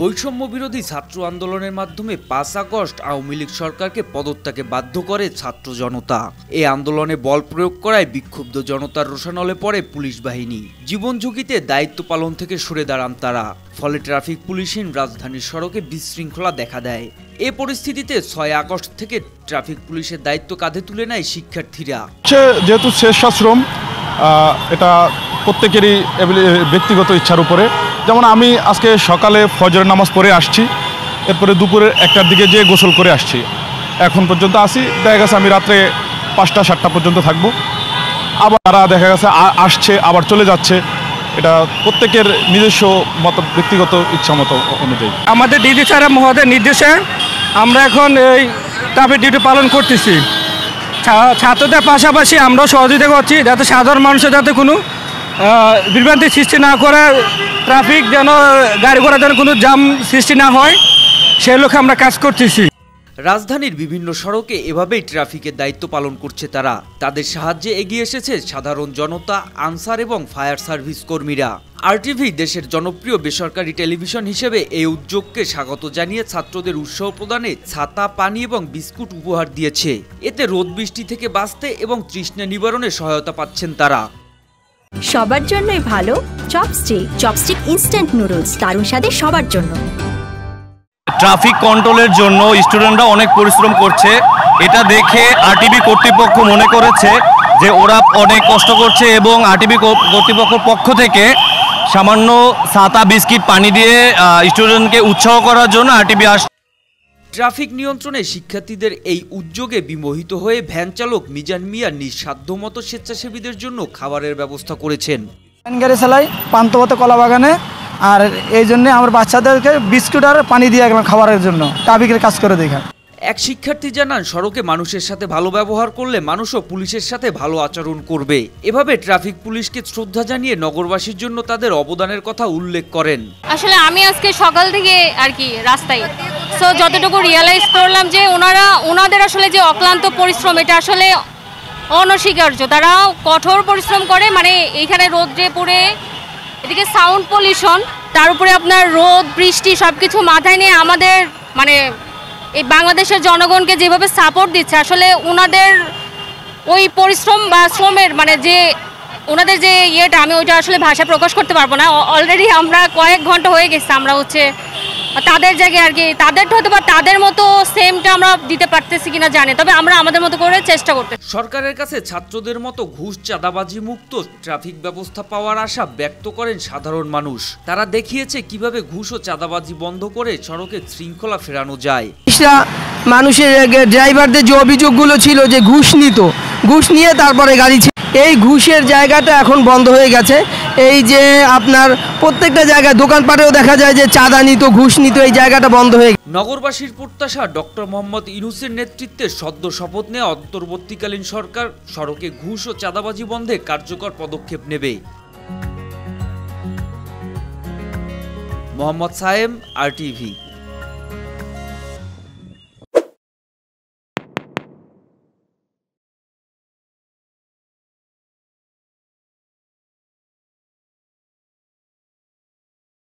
বৈষম্য বিরোধী ছাত্র আন্দোলনের মাধ্যমে ৫ আগস্ট আওয়ামী লীগ সরকারকে পদত্যাগে বাধ্য করে ছাত্র জনতা। এই আন্দোলনে বল প্রয়োগ করায় বিক্ষুব্ধ জনতার রোষানলে পড়ে পুলিশ বাহিনী। জীবন ঝুঁকিতে দায়িত্ব পালন থেকে সরে দাঁড়ান তারা। ফলে ট্রাফিক পুলিশহীন রাজধানীর সড়কে বিশৃঙ্খলা দেখা দেয়। এ পরিস্থিতিতে ৬ আগস্ট থেকে ট্রাফিক পুলিশের দায়িত্ব কাঁধে তুলে নেয় শিক্ষার্থীরা। যেহেতু স্বেচ্ছাশ্রম, এটা প্রত্যেকেরই ব্যক্তিগত ইচ্ছার উপরে। যেমন আমি আজকে সকালে ফজরের নামাজ পড়ে আসছি, এরপরে দুপুরে ১টার দিকে যেয়ে গোসল করে আসছি। এখন পর্যন্ত আসি, দেখা গেছে আমি রাত্রে ৫টা ৭টা পর্যন্ত থাকবো। আবার তারা দেখা গেছে আসছে আবার চলে যাচ্ছে। এটা প্রত্যেকের নিজস্ব ব্যক্তিগত ইচ্ছা মতো অনুযায়ী। আমাদের ডিডি স্যার মহোদয়ের নির্দেশে আমরা এখন এই ট্রাফিক ডিউটি পালন করতেছি। ছাত্রদের পাশাপাশি আমরাও সহযোগিতা করছি, যাতে সাধারণ মানুষের যাতে কোনো বিভ্রান্তির সৃষ্টি না করে, ট্রাফিক যেন গাড়ি ঘোড়া যেন কোনো জাম সৃষ্টি না হয়, সেই লক্ষ্যে আমরা কাজ করতেছি। রাজধানীর বিভিন্ন সড়কে এভাবেই ট্রাফিকের দায়িত্ব পালন করছে তারা। তাদের সাহায্যে এগিয়ে এসেছে সাধারণ জনতা, আনসার এবং ফায়ার সার্ভিস কর্মীরা। আরটিভি দেশের জনপ্রিয় বেসরকারি টেলিভিশন হিসেবে এই উদ্যোগকে স্বাগত জানিয়ে ছাত্রদের উৎসাহ প্রদানে ছাতা, পানি এবং বিস্কুট উপহার দিয়েছে। এতে রোদ বৃষ্টি থেকে বাঁচতে এবং তৃষ্ণা নিবারণে সহায়তা পাচ্ছেন তারা। সবার জন্যই ভালো চপস্টিক ইনস্ট্যান্ট নুডলস, দারুণ স্বাদে সবার জন্য। ট্রাফিক কন্ট্রোলের জন্য স্টুডেন্টরা অনেক পরিশ্রম করছে। এটা দেখে আরটিভি কর্তৃপক্ষ মনে করেছে যে ওরা অনেক কষ্ট করছে এবং আরটিভি কর্তৃপক্ষের পক্ষ থেকে সামান্য ছাতা, বিস্কিট, পানি দিয়ে স্টুডেন্টকে উৎসাহ করার জন্য আরটিভি আসছে। ট্রাফিক নিয়ন্ত্রণে শিক্ষার্থীদের এই উদ্যোগে বিমোহিত হয়ে ভ্যান চালক মিজান মিয়া নিজ সাধ্যমতো স্বেচ্ছাসেবীদের জন্য খাবারের ব্যবস্থা করেছেন। ভ্যান গাড়ি চালাই পান্থপথে কলা বাগানে, আর এই জন্য আমার বাচ্চাদেরকে বিস্কুট আর পানি দিয়ে গেলাম খাবারের জন্য, ট্রাফিকের কাজ করে দেখা। এক শিক্ষার্থী জানান, সড়কে মানুষের সাথে ভালো ব্যবহার করলে মানুষও পুলিশের সাথে ভালো আচরণ করবে। এভাবে ট্রাফিক পুলিশকে শ্রদ্ধা জানিয়ে নগরবাসীর জন্য তাদের অবদানের কথা উল্লেখ করেন। আসলে আমি আজকে সকাল থেকে আর কি রাস্তায়, সো যতটুকু রিয়েলাইজ করলাম যে ওনাদের আসলে যে অক্লান্ত পরিশ্রম, এটা আসলে অনস্বীকার্য। তারা কঠোর পরিশ্রম করে, মানে এইখানে রোদ্রে পড়ে, এদিকে সাউন্ড পলিউশন, তার উপরে আপনার রোদ বৃষ্টি সব কিছু মাথায় নিয়ে আমাদের মানে এই বাংলাদেশের জনগণকে যেভাবে সাপোর্ট দিচ্ছে, আসলে ওনাদের ওই পরিশ্রম বা শ্রমের মানে যে ওনাদের যে ইয়েটা, আমি ওইটা আসলে ভাষা প্রকাশ করতে পারবো না। অলরেডি আমরা কয়েক ঘন্টা হয়ে গেছে, আমরা হচ্ছে তাদের জায়গায় আর কি তাদেরটা হয়তো বা তাদের মতো সেমটা আমরা দিতে পারতেছি কিনা জানি, তবে আমরা আমাদের মতো করে চেষ্টা করতে। সরকারের কাছে ছাত্রদের মতো ঘুষ চাঁদাবাজি মুক্ত ট্রাফিক ব্যবস্থা পাওয়ার আশা ব্যক্ত করেন সাধারণ মানুষ। তারা দেখিয়েছে কিভাবে ঘুষ ও চাঁদাবাজি বন্ধ করে সড়কে শৃঙ্খলা ফেরানো যায়। মানুষের ড্রাইভারদের যে অভিযোগগুলো ছিল যে ঘুষ নিয়ে তারপরে গাড়ি, এই ঘুষের জায়গাটা এখন বন্ধ হয়ে গেছে। এই যে আপনার প্রত্যেকটা জায়গায় দোকানপাটেও দেখা যায় যে চাঁদা নিত, ঘুষ নিত, এই জায়গাটা বন্ধ হয়ে গেছে। নগরবাসীর প্রত্যাশা, ডক্টর মোহাম্মদ ইউনূসের নেতৃত্বে সদ্য শপথ নেওয়া অন্তর্বর্তীকালীন সরকার সড়কে ঘুষ ও চাঁদাবাজি বন্ধে কার্যকর পদক্ষেপ নেবে। মোহাম্মদ সায়েম, আরটিভি।